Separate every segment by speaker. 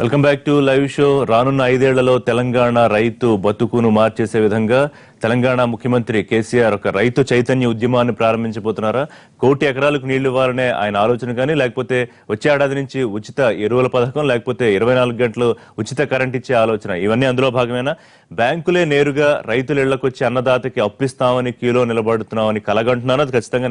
Speaker 1: Welcome back to live show. రానున్న 5 ఏళ్లలో తెలంగాణ రైతు బతుకును మార్చేసే విధంగా తెలంగాణ ముఖ్యమంత్రి కేసీఆర్ ఒక రైతు చైతన్య ఉద్యమాన్ని ప్రారంభించబోతున్నారా? 1 కోటి ఎకరాలకు నీళ్లు ఇవ్వాలనే ఆయన ఆలోచన కానీ, లేకపోతే వచ్చే ఏడాది నుంచి ఉచిత ఎరువుల పథకం, లేకపోతే 24 గంటలు ఉచిత కరెంట్ ఇచ్చే ఆలోచన, ఇవన్నీ అందులో భాగమేనా? బ్యాంకులే నేరుగా రైతుల ఇళ్లకొచ్చి అన్నదాతకి అప్పిస్తామని క్యూలో నిలబడుతున్నామని కలగంటున్నాను. అది ఖచ్చితంగా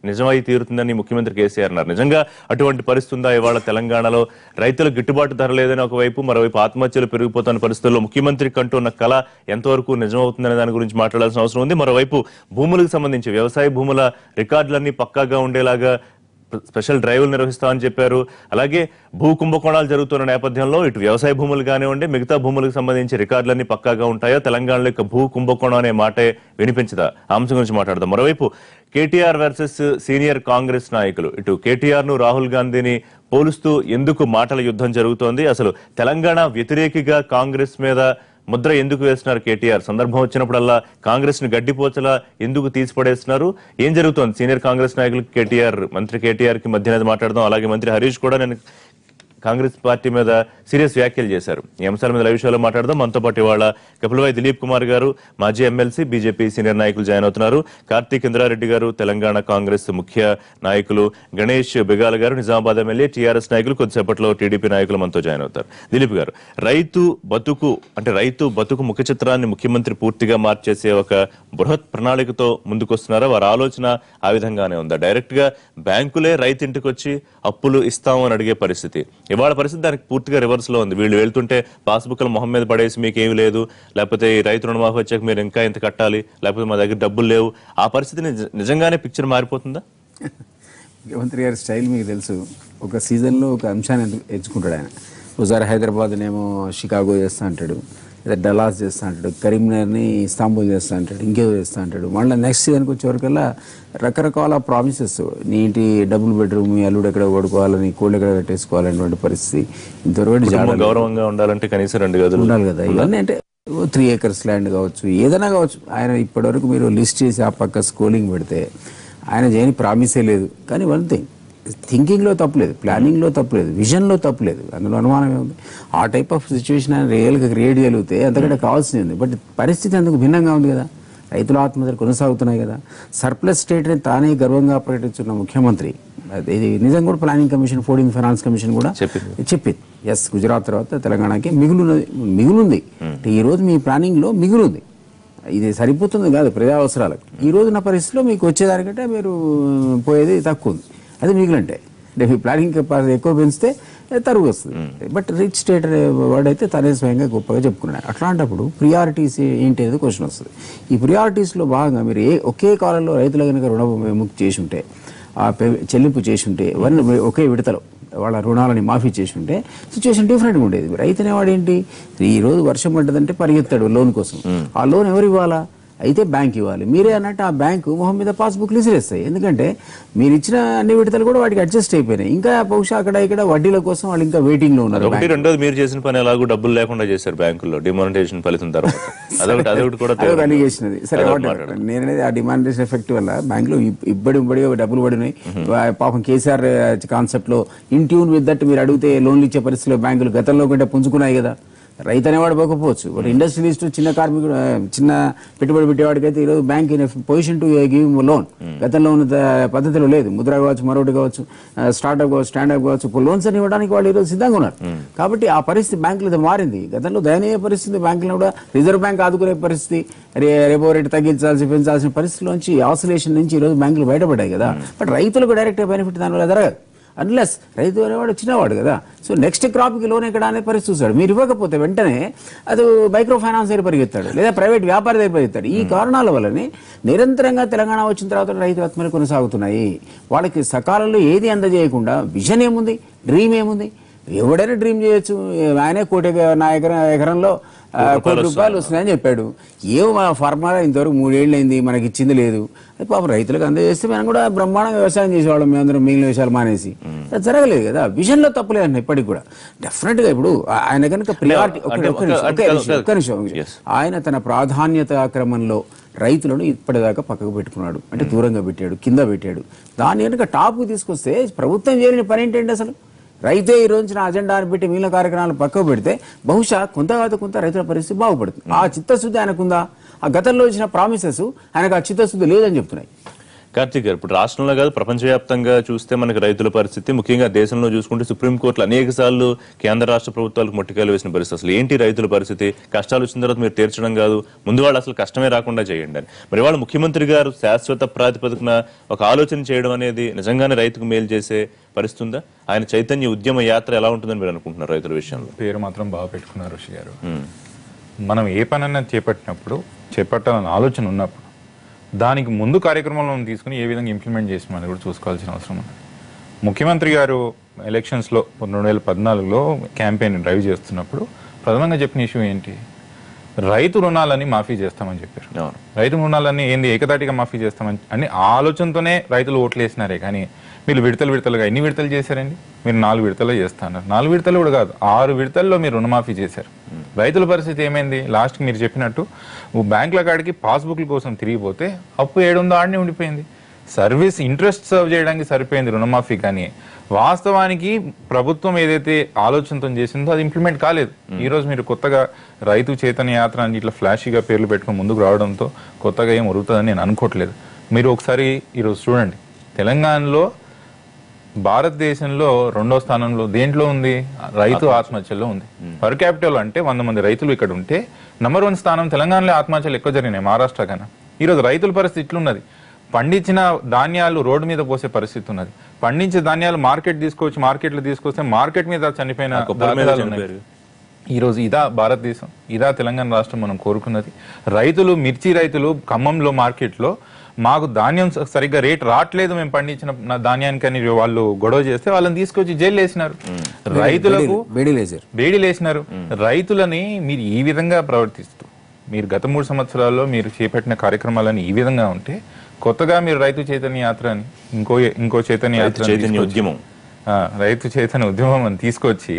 Speaker 1: నిజమై తీరుతుందని ముఖ్యమంత్రి కేసీఆర్ అన్నారు. నిజంగా అటువంటి పరిస్థితి ఉందా? ఇవాళ తెలంగాణలో రైతులకు గిట్టుబాటు ధర లేదని ఒకవైపు, మరోవైపు ఆత్మహత్యలు పెరిగిపోతున్న పరిస్థితుల్లో ముఖ్యమంత్రి కంటూ ఉన్న కళ ఎంతవరకు నిజమవుతుందనే దాని గురించి మాట్లాడాల్సిన అవసరం ఉంది. మరోవైపు భూములకు సంబంధించి వ్యవసాయ భూముల రికార్డులన్నీ పక్కాగా ఉండేలాగా స్పెషల్ డ్రైవ్లు నిర్వహిస్తామని చెప్పారు. అలాగే భూ కుంభకోణాలు జరుగుతున్న నేపథ్యంలో ఇటు వ్యవసాయ భూములు కానివ్వండి, మిగతా భూములకు సంబంధించి రికార్డులన్నీ పక్కాగా ఉంటాయో? తెలంగాణలో ఇక భూ కుంభకోణం అనే మాటే వినిపించదా? అంశం గురించి మాట్లాడదాం. మరోవైపు కేటీఆర్ వర్సెస్ సీనియర్ కాంగ్రెస్ నాయకులు, ఇటు కేటీఆర్ ను రాహుల్ గాంధీని పోలుస్తూ ఎందుకు మాటల యుద్ధం జరుగుతోంది? అసలు తెలంగాణ వ్యతిరేకిగా కాంగ్రెస్ మీద ముద్ర ఎందుకు వేస్తున్నారు కేటీఆర్? సందర్భం వచ్చినప్పుడల్లా కాంగ్రెస్ ను గడ్డిపోచలా ఎందుకు తీసిపడేస్తున్నారు? ఏం జరుగుతోంది? సీనియర్ కాంగ్రెస్ నాయకులు మంత్రి కేటీఆర్ కి మధ్య మాట్లాడదాం. అలాగే మంత్రి హరీష్ కూడా నేను కాంగ్రెస్ పార్టీ మీద సీరియస్ వ్యాఖ్యలు చేశారు. ఈ అంశాల మీద లైవ్ షోలో మాట్లాడదాం. మనతో పాటు ఇవాళ కపిలవాయి దిలీప్ కుమార్ గారు, మాజీ ఎమ్మెల్సీ, బీజేపీ సీనియర్ నాయకులు జాయిన్ అవుతున్నారు. కార్తీక్ ఇంద్రారెడ్డి గారు, తెలంగాణ కాంగ్రెస్ ముఖ్య నాయకులు. గణేష్ బిగాల్ గారు, నిజామాబాద్ ఎమ్మెల్యే, టీఆర్ఎస్ నాయకులు, కొద్దిసేపట్లో టీడీపీ నాయకులు మనతో జాయిన్ అవుతారు. దిలీప్ గారు, రైతు బతుకు ముఖ చిత్రాన్ని ముఖ్యమంత్రి పూర్తిగా మార్చేసే ఒక బృహత్ ప్రణాళికతో ముందుకొస్తున్నారా? వారి ఆలోచన ఆ విధంగానే ఉందా? డైరెక్ట్ గా బ్యాంకులే రైతింటికి వచ్చి అప్పులు ఇస్తామని అడిగే పరిస్థితి, ఇవాళ పరిస్థితి దానికి పూర్తిగా రివర్స్ లో ఉంది. వీళ్ళు వెళ్తుంటే పాస్బుక్లు మొహం మీద పడేసి మీకు ఏమి లేదు, లేకపోతే ఈ రైతు రుణమాఫీ వచ్చాక మీరు ఇంకా ఎంత కట్టాలి, లేకపోతే మా దగ్గర డబ్బులు లేవు, ఆ పరిస్థితిని నిజంగానే పిక్చర్ మారిపోతుందా?
Speaker 2: ముఖ్యమంత్రి గారి స్టైల్ మీకు తెలుసు. ఒక సీజన్లో ఒక అంశాన్ని ఎంచుకుంటాడు ఆయన. ఒకసారి హైదరాబాద్నేమో షికాగో చేస్తా అంటాడు, లేదా డలాస్ చేస్తా అంటాడు, కరీంనగర్ని ఇస్తాంబుల్ చేస్తా అంటాడు, ఇంకేదో చేస్తా అంటాడు. మళ్ళీ నెక్స్ట్ సీజన్కి వచ్చేవరకల్లా రకరకాల ప్రామిసెస్. నీటి డబుల్ బెడ్రూమ్, మీ అల్లుడు ఎక్కడ పడుకోవాలని, కోళ్ళు ఎక్కడ కట్టేసుకోవాలనేటువంటి పరిస్థితి. ఇంతవరకు
Speaker 1: గౌరవంగా ఉండాలంటే కనీసం 2 గదులు ఉండాలి
Speaker 2: కదా. ఇవన్నీ అంటే 3 acres ల్యాండ్ కావచ్చు, ఏదైనా కావచ్చు. ఆయన ఇప్పటివరకు మీరు లిస్ట్ చేసి ఆ పక్క స్కోలింగ్ పెడితే ఆయన చేయని ప్రామిసే లేదు. కానీ వన్ థింగ్, థింకింగ్లో తప్పులేదు, ప్లానింగ్లో తప్పులేదు, విజన్లో తప్పులేదు, అందులో అనుమానమే ఉంది. ఆ టైప్ ఆఫ్ సిచ్యువేషన్ ఆయన రియల్గా క్రియేట్ చేయగలిగితే అంతకంటే కావాల్సింది ఉంది. బట్ పరిస్థితి అందుకు భిన్నంగా ఉంది కదా. రైతుల ఆత్మహత్యలు కొనసాగుతున్నాయి కదా. సర్ప్లస్ స్టేట్ని తానే గర్వంగా ప్రకటించున్న ముఖ్యమంత్రి, ఇది నిజం కూడా ప్లానింగ్ కమిషన్, ఫోర్డింగ్ ఫైనాన్స్ కమిషన్ కూడా చెప్పింది. ఎస్, గుజరాత్ తర్వాత తెలంగాణకి మిగులుంది. ఈ రోజు మీ ప్లానింగ్లో మిగులుంది. ఇది సరిపోతుంది కాదు ప్రజా అవసరాలకు. ఈ రోజు నా పరిస్థితిలో మీకు వచ్చేదానికంటే మీరు పోయేది తక్కువ ఉంది. అది మిగులంటే అంటే మీ ప్లానింగ్ ఎక్కువ పెంచితే తరుగు వస్తుంది. బట్ రిచ్ స్టేట్ అనే వర్డ్ అయితే తనే స్వయంగా గొప్పగా చెప్పుకున్నాడు. అట్లాంటప్పుడు ప్రియారిటీస్ ఏంటి అనేది క్వశ్చన్ వస్తుంది. ఈ ప్రియారిటీస్లో భాగంగా మీరు ఒకే కాలంలో రైతుల కనుక రుణ విముక్తి చేసి ఉంటే, ఆ చెల్లింపు చేసి ఉంటే, ఒకే విడతలో వాళ్ళ రుణాలని మాఫీ చేసి ఉంటే సిచ్యువేషన్ డిఫరెంట్గా ఉండేది. రైతు అనేవాడు ఏంటి, ఈ రోజు వర్షం పడ్డదంటే పరిగెత్తాడు లోన్ కోసం. ఆ లోన్ ఎవరు ఇవ్వాలా? అయితే బ్యాంక్ ఇవ్వాలి. మీరే అన్నట్టు ఆ బ్యాంకు మొహం మీద పాస్బుక్లు ఇసిరేస్తాయి. ఎందుకంటే మీరు ఇచ్చిన అన్ని విడతలు కూడా వాటికి అడ్జస్ట్ అయిపోయినాయి. ఇంకా బహుశా అక్కడ ఇక్కడ వడ్డీల కోసం వాళ్ళు ఇంకా వెయిటింగ్ లో ఉన్నారు.
Speaker 1: రెండోది, మీరు చేసిన పని ఎలాగో డబ్బులు లేకుండా చేశారు బ్యాంకుల్లో డిమానిటైజేషన్ ఫలితం తర్వాత.
Speaker 2: అదొకటి చేసినది. సరే, నేననేది ఆ డిమానిటైజేషన్ ఎఫెక్ట్ వల్ల బ్యాంకులో ఇబ్బడిగా డబ్బులు పడినాయి. పాపం కేసీఆర్ కాన్సెప్ట్ లో ఇన్ ట్యూన్ విత్ దట్ మీరు అడిగితే లోన్లు ఇచ్చే పరిస్థితిలో బ్యాంకులు గతంలో కంటే పుంజుకున్నాయి కదా. రైతు అనేవాడు పోకపోవచ్చు, బట్ ఇండస్ట్రియలిస్ట్, చిన్న కార్మికుడు, చిన్న పెట్టుబడి పెట్టేవాడికి అయితే ఈరోజు bank in position to give loan. గతంలో ఉన్న పద్ధతిలో లేదు. ముద్ర కావచ్చు, మరొకటి కావచ్చు, స్టార్ట్అప్ కావచ్చు, స్టాండప్ కావచ్చు, లోన్స్ అని ఇవ్వడానికి వాళ్ళు ఈరోజు సిద్ధంగా ఉన్నారు. కాబట్టి ఆ పరిస్థితి బ్యాంకులతో మారింది. గతంలో దయనీయ పరిస్థితి, బ్యాంకులను కూడా రిజర్వ్ బ్యాంక్ ఆదుకునే పరిస్థితి, రెపో రేటు తగ్గించాల్సి పెంచాల్సిన పరిస్థితిలోంచి, ఆసిలేషన్ నుంచి ఈరోజు బ్యాంకులు బయటపడ్డాయి కదా. బట్ రైతులకు డైరెక్ట్ బెనిఫిట్ దానివల్ల జరగదు. అన్లెస్ రైతు అనేవాడు చిన్నవాడు కదా. సో నెక్స్ట్ క్రాప్కి లోన్ ఎక్కడ అనే పరిస్థితి చూస్తాడు. మీరు ఇవ్వకపోతే వెంటనే అది మైక్రో ఫైనాన్స్ దగ్గర పరిగెత్తాడు, లేదా ప్రైవేట్ వ్యాపారి దగ్గర పరిగెత్తాడు. ఈ కారణాల వల్లనే నిరంతరంగా తెలంగాణ వచ్చిన తర్వాత రైతు ఆత్మహత్యలు కొనసాగుతున్నాయి. వాళ్ళకి సకాలంలో ఏది అందజేయకుండా విజన్ ఏముంది, డ్రీమ్ ఏముంది? ఎవడైనా డ్రీమ్ చేయొచ్చు. ఆయనే ఎకరంలో 1 కోటి రూపాయలు వస్తున్నాయని చెప్పాడు. ఏమో ఫార్మర్ ఇంతవరకు 3 ఏళ్ళు అయింది, మనకి ఇచ్చింది లేదు. పాపం రైతులకు అందజేస్తే మనం కూడా బ్రహ్మాండంగా వ్యవసాయం చేసేవాళ్ళం, మేమందరం మిగిలిన విషయాలు మానేసి. అది జరగలేదు కదా. విజన్ లో తప్పలేదండి ఇప్పటికి కూడా. డెఫినెట్ గా ఇప్పుడు ఆయన కనుక ప్రియారిటీ, ఆయన తన ప్రాధాన్యత క్రమంలో రైతులను ఇప్పటిదాకా పక్కకు పెట్టుకున్నాడు. అంటే దూరంగా పెట్టాడు, కింద పెట్టాడు. దాన్ని కనుక టాప్కి తీసుకొస్తే ప్రభుత్వం చేయని పని ఏంటండి అసలు? రైతే ఈ రోజున అజెండాను పెట్టి మిగిలిన కార్యక్రమాలు పక్కకు పెడితే బహుశా కొంత కాదు కొంత రైతుల పరిస్థితి బాగుపడుతుంది. ఆ చిత్తశుద్ధి ఆయనకుందా? ఆ గతంలో ఇచ్చిన ప్రామిసెస్ ఆయనకు ఆ చిత్తశుద్ధి లేదని చెప్తున్నాయి.
Speaker 1: కార్తీక్ గారు, ఇప్పుడు రాష్ట్రంలో కాదు ప్రపంచవ్యాప్తంగా చూస్తే మనకి రైతుల పరిస్థితి, ముఖ్యంగా దేశంలో చూసుకుంటే సుప్రీంకోర్టులో అనేక సార్లు కేంద్ర రాష్ట్ర ప్రభుత్వాలకు మొట్టికాయలు వేసిన పరిస్థితి. అసలు ఏంటి రైతుల పరిస్థితి? కష్టాలు వచ్చిన తర్వాత మీరు తీర్చడం కాదు, ముందు వాళ్ళు అసలు కష్టమే రాకుండా చేయండి అని. మరి వాళ్ళు ముఖ్యమంత్రి గారు శాశ్వత ప్రాతిపదికన ఒక ఆలోచన చేయడం అనేది నిజంగానే రైతుకు మేలు చేసే పరిస్థితి ఉందా? ఆయన చైతన్య ఉద్యమ యాత్ర ఎలా ఉంటుందని మీరు అనుకుంటున్నారు రైతుల విషయంలో?
Speaker 3: పేరు మాత్రం బాగా పెట్టుకున్నారు ఋషి గారు. మనం ఏ పనన్నా చేపట్టినప్పుడు, చేపట్టాలని ఆలోచన ఉన్నప్పుడు దానికి ముందు కార్యక్రమంలో తీసుకుని ఏ విధంగా ఇంప్లిమెంట్ చేసామని కూడా చూసుకోవాల్సిన అవసరం ఉంది. ముఖ్యమంత్రి గారు ఎలక్షన్స్లో 2014లో క్యాంపెయిన్ డ్రైవ్ చేస్తున్నప్పుడు ప్రధానంగా చెప్పిన ఇష్యూ ఏంటి? రైతు రుణాలని మాఫీ చేస్తామని చెప్పారు. రైతు రుణాలన్నీ ఏంది ఏకదాటిగా మాఫీ చేస్తామని అని ఆలోచనతోనే రైతులు ఓట్లు వేసినారే కానీ మీరు విడతలుగా ఎన్ని విడతలు చేశారండి? మీరు 4 విడతలు చేస్తున్నారు. 4 విడతలు కూడా కాదు, 6 విడతల్లో మీరు రుణమాఫీ చేశారు. రైతుల పరిస్థితి ఏమైంది? లాస్ట్కి మీరు చెప్పినట్టు బ్యాంకుల కాడికి పాస్బుక్ల కోసం తిరిగిపోతే అప్పు 700 ఆడనే ఉండిపోయింది. సర్వీస్ ఇంట్రెస్ట్ సర్వ్ చేయడానికి సరిపోయింది రుణమాఫీ. కానీ వాస్తవానికి ప్రభుత్వం ఏదైతే ఆలోచనతో చేసిందో అది ఇంప్లిమెంట్ కాలేదు. ఈ రోజు మీరు కొత్తగా రైతు చైతన్య యాత్ర అని ఇట్లా ఫ్లాషీగా పేర్లు పెట్టుకుని ముందుకు రావడంతో కొత్తగా ఏం ఉరుగుతుందని నేను అనుకోవట్లేదు. మీరు ఒకసారి ఈరోజు చూడండి, తెలంగాణలో భారతదేశంలో 2వ స్థానంలో దేంట్లో ఉంది? రైతు ఆత్మహత్యల్లో ఉంది. పర్ క్యాపిటల్ అంటే 100 మంది రైతులు ఇక్కడ ఉంటే నంబర్ 1 స్థానం తెలంగాణలో ఆత్మహత్యలు ఎక్కువ జరిగినాయి మహారాష్ట్ర కన్నా. ఈరోజు రైతుల పరిస్థితి ఇట్లున్నది. పండించిన ధాన్యాలు రోడ్డు మీద పోసే పరిస్థితి ఉన్నది. పండించే ధాన్యాలు మార్కెట్లో తీసుకొస్తే మార్కెట్ మీద చనిపోయిన ఈ రోజు ఇదా భారతదేశం, ఇదా తెలంగాణ రాష్ట్రం మనం కోరుకున్నది? రైతులు, మిర్చి రైతులు ఖమ్మంలో మార్కెట్లో మాకు ధాన్యం సరిగ్గా రేట్ రావట్లేదు, మేము పండించిన ధాన్యానికని వాళ్ళు గొడవ చేస్తే వాళ్ళని తీసుకొచ్చి జైలు వేసినారు. రైతులకు బేడీలు వేసినారు. రైతులని మీరు ఈ విధంగా ప్రవర్తిస్తూ మీరు గత 3 సంవత్సరాల్లో మీరు చేపట్టిన కార్యక్రమాలని ఈ విధంగా ఉంటే కొత్తగా మీరు రైతు చైతన్య యాత్ర అని ఇంకో చైతన్య ఉద్యమం రైతు చైతన్య ఉద్యమం అని తీసుకొచ్చి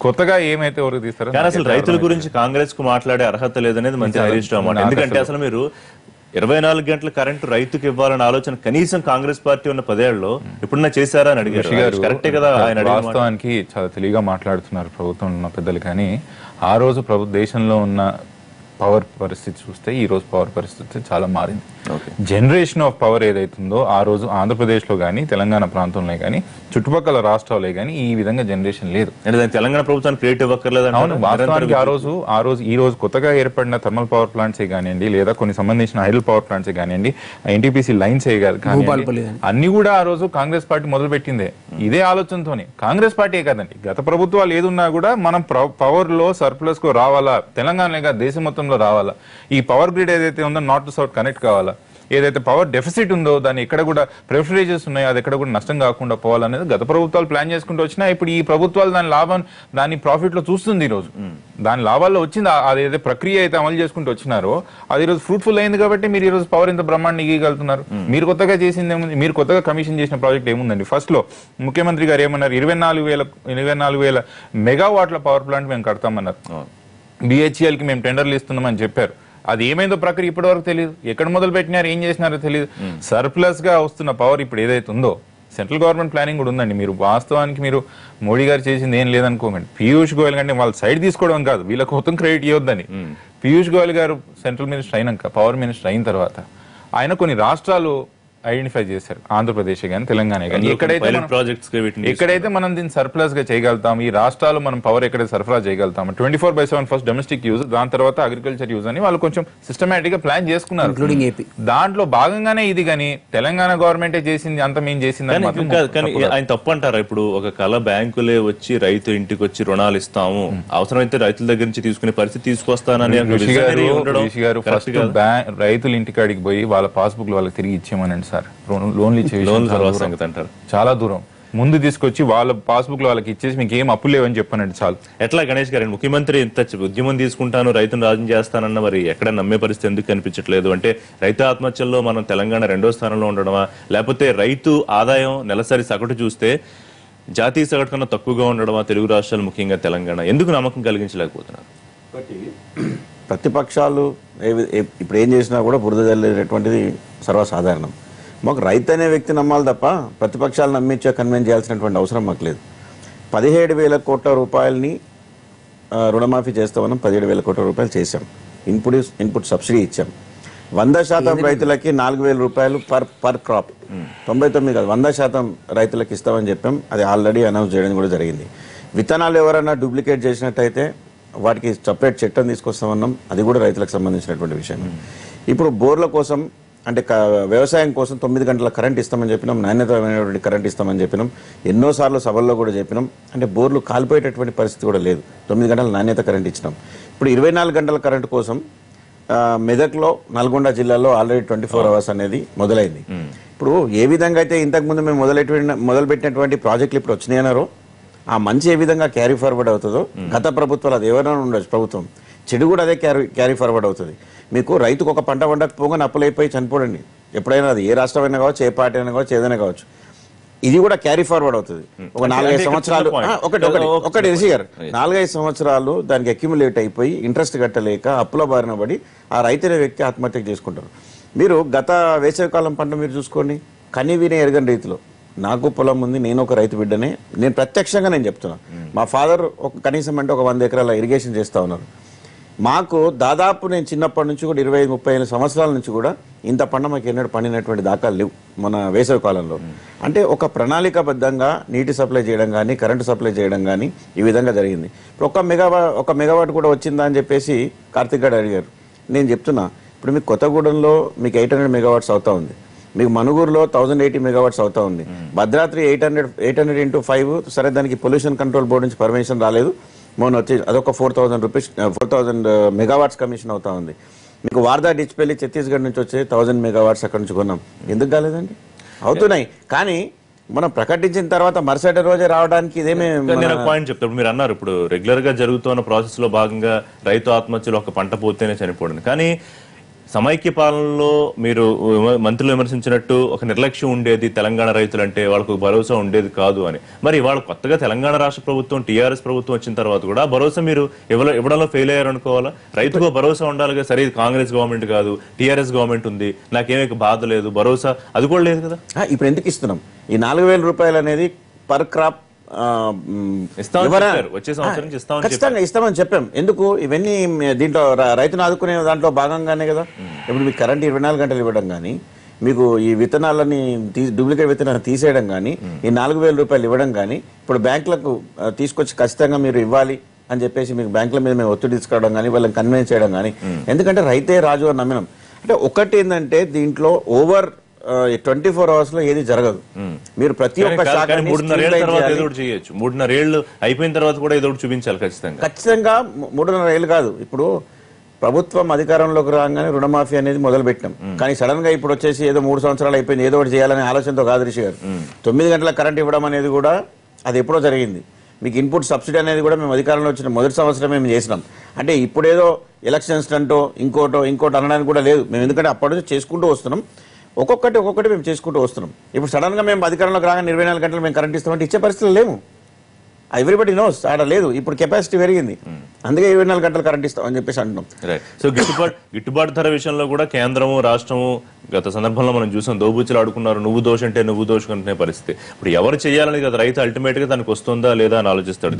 Speaker 3: కొత్తగా ఏమైతే వరకు తీస్తారో.
Speaker 1: అసలు రైతుల గురించి కాంగ్రెస్ కు మాట్లాడే అర్హత లేదనేది మంచి హరీష్ రావు. ఎందుకంటే అసలు మీరు 24 గంటల కరెంటు రైతుకి ఇవ్వాలన్న ఆలోచన కనీసం కాంగ్రెస్ పార్టీ ఉన్న 10 ఏళ్లలో ఎప్పుడన్నా చేశారా అని అడిగారు. కరెక్టే కదా? ఆయన
Speaker 3: వాస్తవానికి చాలా తెలివిగా మాట్లాడుతున్నారు ప్రభుత్వం ఉన్న పెద్దలు. కానీ ఆ రోజు దేశంలో ఉన్న పవర్ పరిస్థితి చూస్తే ఈ రోజు పవర్ పరిస్థితి చాలా మారింది. జనరేషన్ ఆఫ్ పవర్ ఏదైతుందో ఆ రోజు ఆంధ్రప్రదేశ్లో కానీ తెలంగాణ ప్రాంతంలో కానీ చుట్టుపక్కల రాష్ట్రాలే కానీ ఈ విధంగా జనరేషన్ లేదు.
Speaker 1: తెలంగాణ ప్రభుత్వానికి క్రియేట్ ఇవ్వక్కర్లేదు.
Speaker 3: అవును, వాస్తవానికి ఈ రోజు కొత్తగా ఏర్పడిన థర్మల్ పవర్ ప్లాంట్సే కానివ్వండి, లేదా కొన్ని సంబంధించిన హైడల్ పవర్ ప్లాంట్సే కానివ్వండి, ఎన్టీపీసీ లైన్స్ కానివ్వండి, అన్ని కూడా ఆ రోజు కాంగ్రెస్ పార్టీ మొదలు పెట్టిందే ఇదే ఆలోచనతోనే. కాంగ్రెస్ పార్టీ కాదండి, గత ప్రభుత్వాలు ఏదున్నా కూడా మనం పవర్ లో సర్ప్లస్ కు రావాలా, తెలంగాణగా దేశం మొత్తంలో రావాలా, ఈ పవర్ గ్రిడ్ ఏదైతే ఉందో నార్త్ టు సౌత్ కనెక్ట్ కావాలా, ఏదైతే పవర్ డెఫిసిట్ ఉందో దాన్ని ఎక్కడ కూడా ప్రివిలేజెస్ ఉన్నాయో అది ఎక్కడ కూడా నష్టం కాకుండా పోవాలనేది గత ప్రభుత్వాలు ప్లాన్ చేసుకుంటూ వచ్చినా ఇప్పుడు ఈ ప్రభుత్వాలు దాని ప్రాఫిట్ లో చూస్తుంది. ఈ రోజు దాని లాభాల్లో వచ్చింది. అదేదైతే ప్రక్రియ అయితే అమలు చేసుకుంటూ వచ్చినారో అది ఈ రోజు ఫ్రూట్ఫుల్ అయింది కాబట్టి మీరు ఈ రోజు పవర్ ఇంత బ్రహ్మాండంగా ఇవ్వగలుగుతున్నారు. మీరు కొత్తగా చేసింది ఏముంది? మీరు కొత్తగా కమిషన్ చేసిన ప్రాజెక్ట్ ఏముందండి? ఫస్ట్ లో ముఖ్యమంత్రి గారు ఏమన్నారు? 24,000 మెగావాట్ల పవర్ ప్లాంట్ మేము కడతామన్నారు. BHEL కి మేము టెండర్లు ఇస్తున్నామని చెప్పారు. అది ఏమైందో ప్రక్రియ ఇప్పటి వరకు తెలియదు. ఎక్కడ మొదలు పెట్టినారు, ఏం చేసినారో తెలియదు. సర్ప్లస్ గా వస్తున్న పవర్ ఇప్పుడు ఏదైతే ఉందో సెంట్రల్ గవర్నమెంట్ ప్లానింగ్ కూడా ఉందండి. మీరు వాస్తవానికి మీరు మోడీ గారు చేసింది ఏం లేదనుకోకండి. పీయూష్ గోయల్ కంటే వాళ్ళ సైడ్ తీసుకోవడం కాదు, వీళ్ళకి మొత్తం క్రెడిట్ ఇవ్వద్దని. పీయూష్ గోయల్ గారు సెంట్రల్ మినిస్టర్ అయినాక, పవర్ మినిస్టర్ అయిన తర్వాత ఆయన కొన్ని రాష్ట్రాలు ఐడెంటిఫై చేశారు. ఆంధ్రప్రదేశ్ కానీ తెలంగాణ కానీ ఎక్కడైతే మనం దీన్ని సర్ప్లస్ గా చేయగలుగుతాం, ఈ రాష్ట్రాలు మనం పవర్ ఎక్కడైతే సరఫరా చేయగలుగుతాం, 24/7 ఫస్ట్ డొమెస్టిక్ యూజ్, దాని తర్వాత అగ్రికల్చర్ యూజ్ అని వాళ్ళు కొంచెం సిస్టమేటిక్ గా ప్లాన్ చేసుకున్నారు. దాంట్లో భాగంగానే ఇది కానీ తెలంగాణ గవర్నమెంట్ చేసింది అంత మేము చేసింది
Speaker 1: ఆయన తప్పు అంటారా? ఇప్పుడు ఒక కళ బ్యాంకులే వచ్చి రైతు ఇంటికి వచ్చి రుణాలు ఇస్తాము, అవసరమైతే రైతుల దగ్గర నుంచి తీసుకునే పరిస్థితి తీసుకొస్తానని
Speaker 3: రైతుల ఇంటికాడికి పోయి వాళ్ళ పాస్బుక్ వాళ్ళకి తిరిగి ఇచ్చేమనండి సార్. లోన్లు చాలా దూరం ముందు తీసుకొచ్చి వాళ్ళ పాస్బుక్ లో వాళ్ళకి ఇచ్చేసి మీకు ఏం అప్పులు లేవని చెప్పానండి చాలు.
Speaker 1: ఎట్లా గణేష్ గారు, ముఖ్యమంత్రి ఇంత ఉద్యమం తీసుకుంటాను రైతును రాజు చేస్తానన్న మరి ఎక్కడ నమ్మే పరిస్థితి ఎందుకు కనిపించట్లేదు? అంటే రైతు ఆత్మహత్యల్లో మనం తెలంగాణ 2వ స్థానంలో ఉండడమా, లేకపోతే రైతు ఆదాయం నెలసరి సగటు చూస్తే జాతీయ సగటు కన్నా తక్కువగా ఉండడమా? తెలుగు రాష్ట్రాలు ముఖ్యంగా తెలంగాణ ఎందుకు నమ్మకం కలిగించలేకపోతున్నారు?
Speaker 4: ప్రతిపక్షాలు ఇప్పుడు ఏం చేసినా కూడా బురద జల్లేటటువంటిది సర్వసాధారణం. మాకు రైతు అనే వ్యక్తి నమ్మాలి తప్ప ప్రతిపక్షాలు నమ్మించే కన్విన్స్ చేయాల్సినటువంటి అవసరం మాకు లేదు. 17,000 కోట్ల రూపాయలని రుణమాఫీ చేస్తామని 17,000 కోట్ల రూపాయలు చేశాం. ఇన్పుట్ సబ్సిడీ ఇచ్చాం. 100% రైతులకి 4,000 రూపాయలు పర్ క్రాప్, 99 కాదు 100% రైతులకు ఇస్తామని చెప్పాం. అది ఆల్రెడీ అనౌన్స్ చేయడం కూడా జరిగింది. విత్తనాలు ఎవరైనా డూప్లికేట్ చేసినట్టయితే వాటికి సపరేట్ చట్టం తీసుకొస్తామన్నాం. అది కూడా రైతులకు సంబంధించినటువంటి విషయం. ఇప్పుడు బోర్ల కోసం అంటే వ్యవసాయం కోసం 9 గంటల కరెంట్ ఇస్తామని చెప్పినాం, నాణ్యతమైనటువంటి కరెంట్ ఇస్తామని చెప్పినాం. ఎన్నోసార్లు సభల్లో కూడా చెప్పినాం. అంటే బోర్లు కాలిపోయేటటువంటి పరిస్థితి కూడా లేదు. 9 గంటల నాణ్యత కరెంట్ ఇచ్చినాం. ఇప్పుడు 24 గంటల కరెంటు కోసం మెదక్లో, నల్గొండ జిల్లాలో ఆల్రెడీ 24 అవర్స్ అనేది మొదలైంది. ఇప్పుడు ఏ విధంగా అయితే ఇంతకుముందు మేము మొదలుపెట్టినటువంటి ప్రాజెక్టులు ఇప్పుడు వచ్చినాయన్నారో ఆ మంచి ఏ విధంగా క్యారీ ఫార్వర్డ్ అవుతుందో, గత ప్రభుత్వాలు అది ఎవరైనా ఉండొచ్చు ప్రభుత్వం, చెడు కూడా అదే క్యారీ ఫార్వర్డ్ అవుతుంది. మీకు రైతుకు ఒక పంట పండకపోగా అప్పులైపోయి చనిపోడండి. ఎప్పుడైనా అది ఏ రాష్ట్రమైనా కావచ్చు, ఏ పార్టీ అయినా కావచ్చు, ఏదైనా కావచ్చు, ఇది కూడా క్యారీ ఫార్వర్డ్ అవుతుంది. ఒక 4-5 సంవత్సరాలు ఒకటి రిషి గారు 4-5 సంవత్సరాలు దానికి అక్యుములేట్ అయిపోయి ఇంట్రెస్ట్ కట్టలేక అప్పుల బారిన పడి ఆ రైతుల వ్యక్తి ఆత్మహత్య చేసుకుంటారు. మీరు గత వేసవికాలం పంట మీరు చూసుకోండి, కనివినే ఎరగని రీతిలో నాకు పొలం ఉంది, నేను ఒక రైతు బిడ్డనే, నేను ప్రత్యక్షంగా నేను చెప్తున్నా. మా ఫాదర్ ఒక కనీసం అంటే ఒక 100 ఎకరాల ఇరిగేషన్ చేస్తూ ఉన్నారు. మాకు దాదాపు నేను చిన్నప్పటి నుంచి కూడా 25-30 సంవత్సరాల నుంచి కూడా ఇంత పంట మాకు ఎన్నడూ పండినటువంటి దాఖలు లేవు మన వేసవి కాలంలో. అంటే ఒక ప్రణాళికాబద్ధంగా నీటి సప్లై చేయడం కానీ, కరెంటు సప్లై చేయడం కానీ ఈ విధంగా జరిగింది. ఇప్పుడు ఒక మెగావాట్ కూడా వచ్చిందా అని చెప్పేసి కార్తిక్ గారు అడిగారు. నేను చెప్తున్నా, ఇప్పుడు మీకు కొత్తగూడెంలో మీకు 800 మెగావాట్స్ అవుతా ఉంది, మీకు మనుగూరులో 1080 మెగావాట్స్ అవుతా ఉంది, భద్రాద్రి 800 × 5. సరే, దానికి పొల్యూషన్ కంట్రోల్ బోర్డు నుంచి పర్మిషన్ రాలేదు, మొన్న వచ్చి అదొక 4,000 మెగావాట్స్ కమిషన్ అవుతా ఉంది. మీకు వార్దా డిచ్పల్లి ఛత్తీస్గఢ్ నుంచి వచ్చే 1000 మెగావాట్స్ అక్కడ నుంచి కొన్నాం. ఎందుకు కాలేదండి? అవుతున్నాయి. కానీ మనం ప్రకటించిన తర్వాత మరుసటి రోజే రావడానికి ఇదేమే.
Speaker 1: నేను ఒక పాయింట్ చెప్తాను. మీరు అన్నారు ఇప్పుడు రెగ్యులర్ గా జరుగుతున్న ప్రాసెస్ లో భాగంగా రైతు ఆత్మహత్యలు ఒక పంట పోతేనే చనిపోవడం. కానీ సమైక్య పాలనలో మీరు మంత్రులు విమర్శించినట్టు ఒక నిర్లక్ష్యం ఉండేది, తెలంగాణ రైతులంటే వాళ్ళకు భరోసా ఉండేది కాదు అని. మరి వాళ్ళు కొత్తగా తెలంగాణ రాష్ట్ర ప్రభుత్వం టీఆర్ఎస్ ప్రభుత్వం వచ్చిన తర్వాత కూడా భరోసా మీరు ఇవ్వడంలో ఫెయిల్ అయ్యారు అనుకోవాలా? రైతుకు భరోసా ఉండాలిగా. సరే, ఇది కాంగ్రెస్ గవర్నమెంట్ కాదు, టీఆర్ఎస్ గవర్నమెంట్ ఉంది, నాకేమీ బాధ లేదు, భరోసా అది కూడా లేదు కదా.
Speaker 4: ఇప్పుడు ఎందుకు ఇస్తున్నాం ఈ 4,000 రూపాయలు అనేది పర్ క్రాప్? ఖచ్చితంగా ఇస్తామని చెప్పాం. ఎందుకు ఇవన్నీ దీంట్లో రైతును ఆదుకునే దాంట్లో భాగంగానే కదా. ఇప్పుడు మీకు కరెంట్ 24 గంటలు ఇవ్వడం కానీ, మీకు ఈ విత్తనాలని డూప్లికేట్ విత్తనాలు తీసేయడం కానీ, ఈ 4,000 రూపాయలు ఇవ్వడం కానీ, ఇప్పుడు బ్యాంకులకు తీసుకొచ్చి ఖచ్చితంగా మీరు ఇవ్వాలి అని చెప్పేసి మీకు బ్యాంకుల మీద మేము ఒత్తిడి తీసుకురావడం కానీ, వాళ్ళని కన్విన్స్ చేయడం కానీ. ఎందుకంటే రైతే రాజు అని నమ్మినాం. అంటే ఒకటి ఏంటంటే దీంట్లో ఓవర్ 24 అవర్స్ లో ఏది జరగదు. మీరు ప్రతి ఒక్క శాఖ
Speaker 1: 3.5 ఏళ్ళు అయిపోయిన తర్వాత కూడా ఏదో చూపించాలి ఖచ్చితంగా.
Speaker 4: 3.5 ఏళ్ళు కాదు. ఇప్పుడు ప్రభుత్వం అధికారంలోకి రాగానే రుణమాఫీ అనేది మొదలు పెట్టినాం. కానీ సడన్ గా ఇప్పుడు వచ్చేసి ఏదో 3 సంవత్సరాలు అయిపోయింది, ఏదో ఒకటి చేయాలనే ఆలోచనతో కాదు రిషి గారు. 9 గంటల కరెంట్ ఇవ్వడం అనేది కూడా అది ఎప్పుడో జరిగింది. మీకు ఇన్పుట్ సబ్సిడీ అనేది కూడా మేము అధికారంలో వచ్చిన మొదటి సంవత్సరం మేము చేసినాం. అంటే ఇప్పుడేదో ఎలక్షన్స్ అంటో ఇంకోటి అనడానికి కూడా లేదు. మేము ఎందుకంటే అప్పటి నుంచి చేసుకుంటూ వస్తున్నాం. ఒక్కొక్కటి మేము చేసుకుంటూ వస్తున్నాం. ఇప్పుడు సడన్ గా మేము అధికారంలోకి రాగానే 24 గంటలు మేము కరెంట్ ఇస్తామంటే ఇచ్చే పరిస్థితులు లేవు. ఎవ్రీబడి నోస్ ఆడ లేదు. ఇప్పుడు కెపాసిటీ పెరిగింది, అందుకే 24 గంటలు కరెంట్ ఇస్తామని చెప్పేసి అంటున్నాం.
Speaker 1: సో గిట్టుబాటు ధర విషయంలో కూడా కేంద్రము రాష్ట్రము గత సందర్భంలో మనం చూసాం, దోబూచులు ఆడుకున్నారు, నువ్వు దోష అంటే నువ్వు దోషుకుంటున్న పరిస్థితి. ఇప్పుడు ఎవరు చేయాలని కదా, రైతు అల్టిమేట్ గా దానికి వస్తుందా లేదా అని ఆలోచిస్తాడు.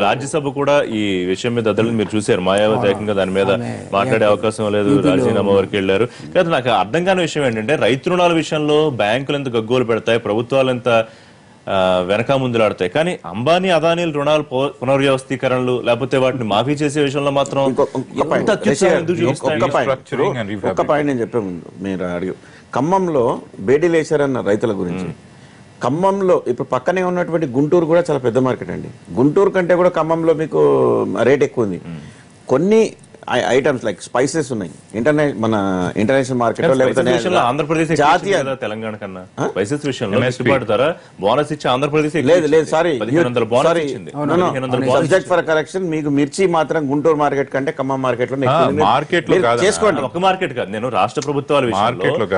Speaker 1: రాజ్యసభ కూడా ఈ విషయం మీద అద్దలు మీరు చూసారు, మాయావతి ఏకంగా దాని మీద మాట్లాడే అవకాశం లేదు, రాజీనామా వరకు వెళ్లారు. కానీ నాకు అర్థం కాని విషయం ఏంటంటే, రైతు రుణాల విషయంలో బ్యాంకులు ఎంత గగ్గోలు పెడతాయి, ప్రభుత్వాలు ఎంత వెనక ముందులాడతాయి. కానీ అంబానీ అదానీల రుణాలు పునర్వ్యవస్థీకరణలు లేకపోతే వాటిని మాఫీ చేసే విషయంలో మాత్రం
Speaker 4: ఒక్క పాయింట్ నేను చెప్పే ముందు మీరు అడిగి, ఖమ్మంలో బేడీలు వేశారన్న రైతుల గురించి. ఖమ్మంలో ఇప్పుడు పక్కనే ఉన్నటువంటి గుంటూరు కూడా చాలా పెద్ద మార్కెట్ అండి. గుంటూరు కంటే కూడా ఖమ్మంలో మీకు రేట్ ఎక్కువ ఉంది. కొన్ని ఐటమ్స్ లైక్ స్పైసెస్ ఉన్నాయి మన ఇంటర్నేషనల్ మార్కెట్ లో.
Speaker 1: ఆంధ్రప్రదేశ్ జాతీయ తెలంగాణ కన్నా స్పైసెస్ విషయంలో బోనస్ ఇచ్చి ఆంధ్రప్రదేశ్
Speaker 4: లేదు. Sorry, subject for correction. మీకు మిర్చి మాత్రం గుంటూరు మార్కెట్ కంటే ఖమ్మం మార్కెట్ లో
Speaker 1: చేసుకోండి. ఒక మార్కెట్ కాదు, నేను రాష్ట్ర ప్రభుత్వాల విషయంలో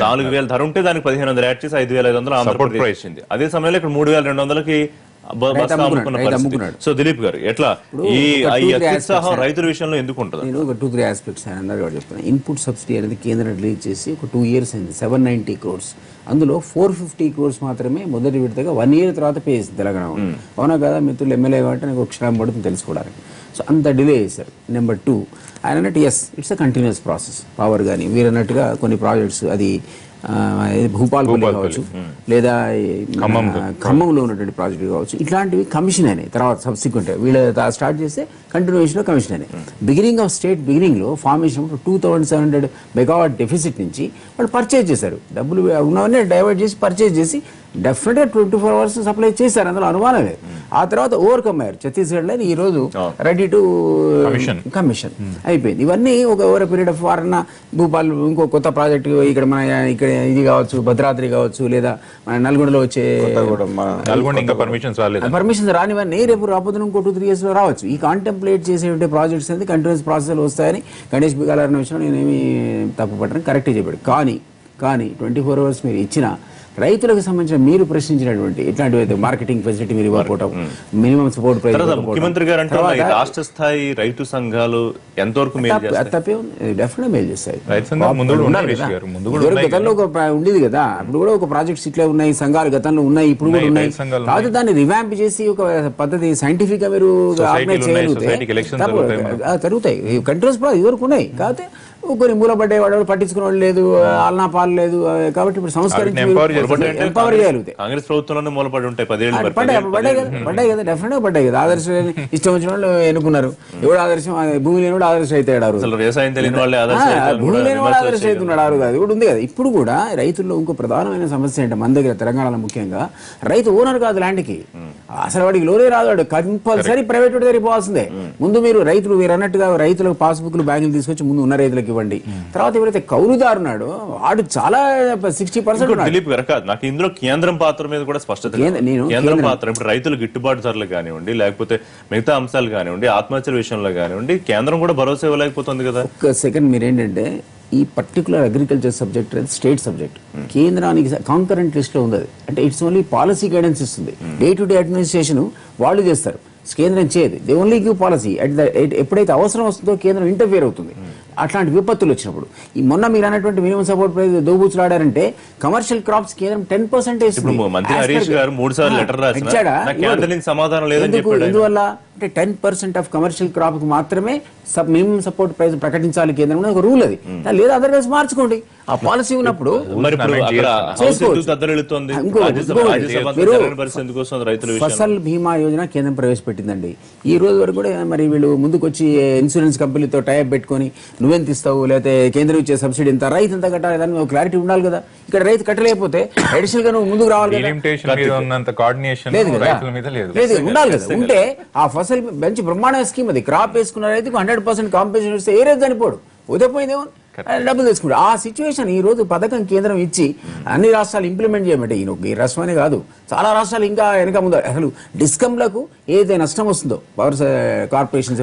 Speaker 1: 4,000 ధర ఉంటే దానికి 1,500 యాడ్ చేసి 5,500 ఆంధ్రప్రదేశ్ ఇచ్చింది. అదే సమయంలో ఇక్కడ 3,200కి బస్తా అమ్ముకున్న పరిస్థితి. సో దిలీప్ గారు ఎట్లా ఈ అత్యుత్సాహం రైతుల విషయంలో ఎందుకు ఉంటుంది?
Speaker 2: నేను ఒక 2-3 ఆస్పెక్ట్స్ అందరూ చెప్తాను. ఇన్పుట్ సబ్సిడీ అనేది కేంద్రం రిలీజ్ చేసి ఒక 2 years అయింది, 790 crores. అందులో 450 crores మాత్రమే మొదటి విడతగా 1 year తర్వాత పే చేసింది తెలంగాణ. అవునా కదా మిత్రులు? ఎమ్మెల్యే కాబట్టి నాకు ఒక క్షణం పడుతుంది తెలుసుకోవడానికి. సో అంత డిలే చేశారు. నెంబర్ 2, ఆయన అన్నట్టు yes it's a continuous process. Power కానీ మీరు అన్నట్టుగా కొన్ని ప్రాజెక్ట్స్ అది భూపాల్పల్లి కావచ్చు, లేదా ఖమ్మంలో ఉన్నటువంటి ప్రాజెక్టు కావచ్చు, ఇట్లాంటివి కమిషన్ అయినాయి. తర్వాత సబ్సిక్వెంట్ వీళ్ళు స్టార్ట్ చేస్తే కంటిన్యూషన్ కమిషన్ అయినాయి. బిగినింగ్ ఆఫ్ స్టేట్ బిగినింగ్లో ఫార్మేషన్ 2700 మెగావాట్ డెఫిసిట్ నుంచి వాళ్ళు పర్చేజ్ చేశారు. డబ్బులు ఉన్నవన్నీ డైవర్ట్ చేసి పర్చేజ్ చేసి డెఫినెట్గా 24 hours సప్లై చేశారు, అందులో అనుమానం లేదు. ఆ తర్వాత ఓవర్కమ్ అయ్యారు ఛత్తీస్గఢ్లో. ఈ రోజు రెడీ టు కమిషన్ అయిపోయింది. ఇవన్నీ ఒక ఓవర్ పీరియడ్ ఆఫ్ వారన్న భూపాల్ ఇంకో కొత్త ప్రాజెక్టు ఇక్కడ మన ఇక్కడ ఇది కావచ్చు, భద్రాద్రి కావచ్చు, లేదా మన నల్గొండలో వచ్చే పర్మిషన్స్ రానివన్నీ రేపు రాబోతున్న ఇంకో 2-3 years లో రావచ్చు. ఈ కాంటెంప్లేట్ చేసే ప్రాజెక్ట్స్ అనేది కంటిన్యూస్ ప్రాసెస్ వస్తాయని గణేష్ బిగాలన్న విషయంలో నేనేమి తప్పు పట్టడం కరెక్టే చెప్పాడు. కానీ 24 hours మీరు ఇచ్చిన రైతులకు సంబంధించిన మీరు ప్రశ్నించినటువంటి ఇట్లాంటివి మార్కెటింగ్ ఫెసిలిటీ మీరు ఇవ్వకపోవడం, మినిమం సపోర్ట్ ప్రైస్
Speaker 1: ముఖ్యమంత్రి గారు అంటే రాష్ట్ర స్థాయి రైతు సంఘాలు ఎంతవరకు
Speaker 2: తప్పే డెఫినెట్ మేలు చేస్తాయి.
Speaker 3: గతంలో
Speaker 2: ఒక ఉండేది కదా, అప్పుడు కూడా ఒక ప్రాజెక్ట్స్ ఇట్లా ఉన్నాయి, సంఘాలు గతంలో ఉన్నాయి, ఇప్పుడు కూడా ఉన్నాయి. కాదు దాన్ని రివాంప్ చేసి ఒక పద్ధతి సైంటిఫిక్ గా మీరు ఆర్గనైజ్ చేయగలిగితే జరుగుతాయి. కంట్రోల్స్ ఇదివరకు ఉన్నాయి. కాకపోతే కొన్ని మూలపడ్డే వాడు పట్టించుకునే వాళ్ళు లేదు, ఆలనా పాలు లేదు. కాబట్టి ఇప్పుడు సంస్కరించి ఎంపవర్ చేయగలిగితే
Speaker 1: కాంగ్రెస్ ప్రభుత్వంలోనే మూలపడి ఉంటాయి.
Speaker 2: పడ్డాయి కదా డెఫినెట్ గా పడ్డాయి కదా. ఆదర్శ ఇష్టం వచ్చిన వాళ్ళు ఎన్నుకున్నారు. ఎవడు ఆదర్శం? భూమి లేని వాడు ఆదర్శ అవుతాడు,
Speaker 1: వ్యవసాయం తెలియని వాళ్ళే
Speaker 2: భూమి లేని వాడు ఆదర్శ అవుతున్నాడు. అది కూడా ఉంది కదా. ఇప్పుడు కూడా రైతుల్లో ఇంకో ప్రధానమైన సమస్య ఏంటంటే మన దగ్గర తెలంగాణలో ముఖ్యంగా రైతు ఓనర్ కాదు ల్యాండ్కి. అసలు వాడికి లోనే రాదు, వాడు కంపల్సరీ ప్రైవేట్ వాడి దగ్గర పోవాల్సిందే. ముందు మీరు రైతులు మీరు అన్నట్టుగా రైతులకు పాస్బుక్లు బ్యాంకులు తీసుకొచ్చి ముందు ఉన్న రైతులకు ఇవ్వండి. తర్వాత ఎవరైతే కౌలుదారు ఉన్నాడో వాడు చాలా 60%.
Speaker 1: దిలీప్ గారు కాదు, నాకు ఇందులో కేంద్రం పాత్ర మీద కూడా స్పష్టత. కేంద్రం పాత్ర ఇప్పుడు రైతులు గిట్టుబాటు ధరలు కానివ్వండి, లేకపోతే మిగతా అంశాలు కానివ్వండి, ఆత్మహత్యల విషయంలో కానివ్వండి, కేంద్రం కూడా భరోసా ఇవ్వలేకపోతుంది కదా.
Speaker 2: ఒక సెకండ్, మీరేంటంటే ఈ particular agriculture subject state subject కేంద్రానికి కాంకరెంట్ లిస్ట్ లో ఉంది. అంటే ఇట్స్ ఓన్లీ పాలసీ గైడెన్స్ ఇస్తుంది. డే టు డే అడ్మినిస్ట్రేషన్ వాళ్ళు చేస్తారు, కేంద్రం చేయదు. They only give policy. ఎప్పుడైతే అవసరం వస్తుందో కేంద్రం ఇంటర్ఫియర్ అవుతుంది. అట్లాంటి విపత్తులు వచ్చినప్పుడు ఈ మొన్న మీరు అన్నటువంటి మినిమం సపోర్ట్ ప్రైస్ దోబూచులాడారంటే కమర్షియల్ క్రాప్స్ కేంద్రం 10% ఎందువల్ల అంటే 10% ఆఫ్ కమర్షియల్ క్రాప్ కు మాత్రమే మినిమం సపోర్ట్ ప్రైస్ ప్రకటించాలి కేంద్రం. ఒక రూల్ అది. లేదా అదర్వైజ్ మార్చుకోండి. ఆ పాలసీ ఉన్నప్పుడు ఫసల్ బీమా యోజన కేంద్రం ప్రవేశపెట్టిందండి. ఈ రోజు వరకు కూడా మరి వీళ్ళు ముందుకు వచ్చి ఇన్సూరెన్స్ కంపెనీతో టైప్ పెట్టుకుని నువ్వెంత ఇస్తావు, లేకపోతే కేంద్రం ఇచ్చే సబ్సిడీ ఎంత, రైతు ఎంత కట్టాలి, దాని క్లారిటీ ఉండాలి కదా. ఇక్కడ రైతు కట్టలేకపోతే అడిషనల్ గా నువ్వు ముందుకు రావాలి కదా. లేదు, ఉండాలి కదా. ఉంటే ఆ ఫసల్ మంచి బ్రహ్మాండ స్కీమ్ అది. క్రాప్ వేసుకున్న రైతుకు 100% కాంపెన్సేషన్ ఇస్తే ఏ రైతు చనిపోడు, ఉదయపోయిందేమో డబ్బులు తెచ్చుకుంటారు. ఆ సిచ్యువేషన్ ఈ రోజు పథకం కేంద్రం ఇచ్చి అన్ని రాష్ట్రాలు ఇంప్లిమెంట్ చేయమంటే ఈ రాష్ట్రమే కాదు చాలా రాష్ట్రాలు ఇంకా వెనక ముందు. అసలు డిస్కమ్లకు ఏదైతే నష్టం వస్తుందో పవర్ కార్పొరేషన్స్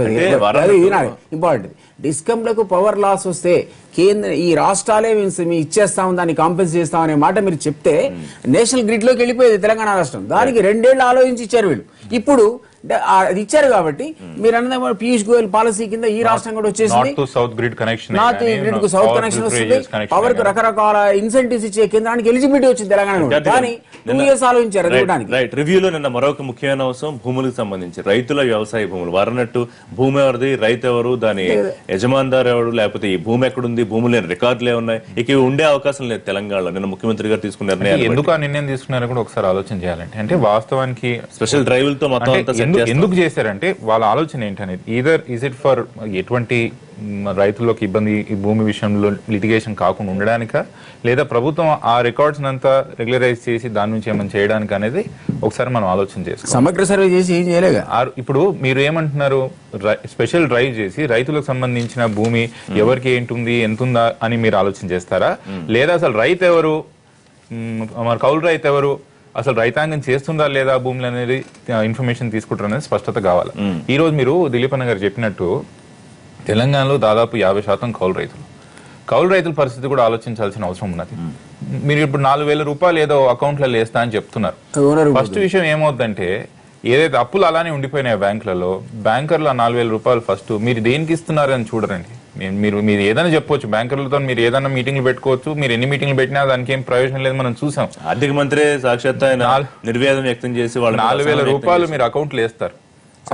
Speaker 2: ఇంపార్టెంట్, డిస్కమ్లకు పవర్ లాస్ వస్తే కేంద్ర ఈ రాష్ట్రాలే మేము ఇచ్చేస్తాం, దాన్ని కాంపెన్సేట్ చేస్తాం అనే మాట మీరు చెప్తే నేషనల్ గ్రిడ్ లోకి వెళ్ళిపోయేది తెలంగాణ రాష్ట్రం. దానికి 2 ఏళ్ళు ఆలోచించి ఇచ్చారు వీళ్ళు. ఇప్పుడు అది ఇచ్చారు కాబట్టి మీరు అన్నది పీయూష్ గోయల్ పాలసీ కింద ఈ రాష్ట్రం కూడా వచ్చేసింది. నార్త్ గ్రిడ్ కు సౌత్ కనెక్షన్ వస్తుంది. పవర్ కు రకరకాల ఇన్సెంటివ్స్ ఇచ్చే కేంద్రానికి ఎలిజిబిలిటీ వచ్చింది తెలంగాణ. కానీ 2 years ఆలోచించారు.
Speaker 1: రివ్యూలో నిన్న మరొక ముఖ్యమైన అంశం భూములకు సంబంధించి రైతుల వ్యవసాయ భూములు. వారన్నట్టు భూమి ఎవరిది, రైతు ఎవరు, దాని యజమానిదారు ఎవరు, లేకపోతే ఈ భూమి ఎక్కడుంది, భూములు లేని రికార్డులే ఉన్నాయి. ఇక ఉండే అవకాశం లేదు తెలంగాణలో. నిన్న ముఖ్యమంత్రి గారు తీసుకున్న నిర్ణయం
Speaker 3: ఎందుకు ఆ నిర్ణయం తీసుకున్నారో కూడా ఒకసారి ఆలోచన చేయాలంటే, అంటే వాస్తవానికి
Speaker 1: స్పెషల్ డ్రైవ్లతో మొత్తం
Speaker 3: ఎందుకు చేశారంటే వాళ్ళ ఆలోచన ఏంటనేది, ఈదర్ ఈజ్ ఇట్ ఫర్ ఎటువంటి రైతుల్లోకి ఇబ్బంది ఈ భూమి విషయంలో లిటిగేషన్ కాకుండా ఉండడానిక, లేదా ప్రభుత్వం ఆ రికార్డ్స్ అంతా రెగ్యులరైజ్ చేసి దాని నుంచి ఏమైనా చేయడానికి అనేది ఒకసారి మనం ఆలోచన చేసుకోవాలి.
Speaker 2: సమగ్ర సర్వే చేసి ఏం చేయలేగా.
Speaker 3: ఇప్పుడు మీరు ఏమంటున్నారు, స్పెషల్ డ్రైవ్ చేసి రైతులకు సంబంధించిన భూమి ఎవరికి ఏంటుంది ఎంతుందా అని మీరు ఆలోచన చేస్తారా, లేదా అసలు రైతు ఎవరు, మరి కౌలు రైతు ఎవరు, అసలు రైతాంగం చేస్తుందా లేదా భూములు అనేది ఇన్ఫర్మేషన్ తీసుకుంటారు అనేది స్పష్టత కావాలి. ఈ రోజు మీరు దిలీప్ అన్న గారు చెప్పినట్టు తెలంగాణలో దాదాపు 50% కౌలు రైతుల పరిస్థితి కూడా ఆలోచించాల్సిన అవసరం ఉన్నది. మీరు ఇప్పుడు 4,000 రూపాయలు ఏదో అకౌంట్లలో వేస్తా అని చెప్తున్నారు. ఫస్ట్ విషయం ఏమవుతుందంటే ఏదైతే అప్పులు అలానే ఉండిపోయినాయి బ్యాంకులలో, బ్యాంకర్లు ఆ 4,000 రూపాయలు ఫస్ట్ మీరు దేనికి ఇస్తున్నారని చూడరండి. మీరు ఏదైనా చెప్పొచ్చు, బ్యాంకర్లతో మీరు ఏదైనా మీటింగ్లు పెట్టుకోవచ్చు, మీరు ఎన్ని మీటింగ్లు పెట్టినా దానికి ఏం ప్రయోజనం లేదు, మనం చూసాం.
Speaker 1: ఆర్థిక మంత్రి సాక్షాత్ ఆయన నిర్వేదం వ్యక్తం చేసి వాళ్ళు
Speaker 3: 4,000 రూపాయలు మీరు అకౌంట్లు వేస్తారు,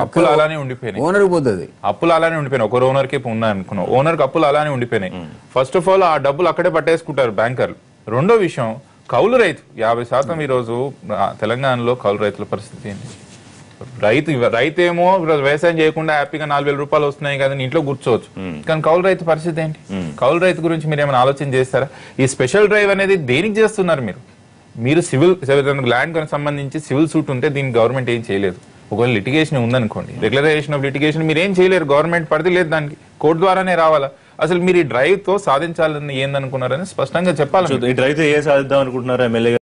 Speaker 3: అప్పులు అలానే ఉండిపోయినాయి.
Speaker 2: ఓనర్ పోతుంది,
Speaker 3: అప్పులు అలానే ఉండిపోయినాయి. ఒక ఓనర్కే ఉన్నాయి అనుకున్నాం, ఓనర్కి అప్పులు అలానే ఉండిపోయినాయి. ఫస్ట్ ఆఫ్ ఆల్ ఆ డబ్బులు అక్కడే పట్టేసుకుంటారు బ్యాంకర్లు. రెండో విషయం, కౌలు రైతు 50% ఈ రోజు తెలంగాణలో కౌలు రైతుల పరిస్థితి ఏంటి? రైతు ఏమో వ్యవసాయం చేయకుండా హ్యాపీగా 4,000 రూపాయలు వస్తున్నాయి కదా ఇంట్లో కూర్చోవచ్చు, కానీ కౌలు రైతు పరిస్థితి ఏంటి? కౌలు రైతు గురించి మీరు ఏమైనా ఆలోచన చేస్తారా? ఈ స్పెషల్ డ్రైవ్ అనేది దేనికి చేస్తున్నారు మీరు సివిల్ ల్యాండ్ కి సంబంధించి సివిల్ సూట్ ఉంటే దీనికి గవర్నమెంట్ ఏం చేయలేదు. ఒకవేళ లిటిగేషన్ ఉందనుకోండి, రెగ్యులరైజేషన్ ఆఫ్ లిటిగేషన్ మీరు ఏం చేయలేరు, గవర్నమెంట్ పరిధి లేదు, దానికి కోర్టు ద్వారానే రావాలా. అసలు మీరు ఈ డ్రైవ్ తో సాధించాలని ఏందనుకున్నారని స్పష్టంగా చెప్పాలి.
Speaker 1: ఈ డ్రైవ్ తో ఏ సాధిద్దాం అనుకుంటున్నారా ఎమ్మెల్యే?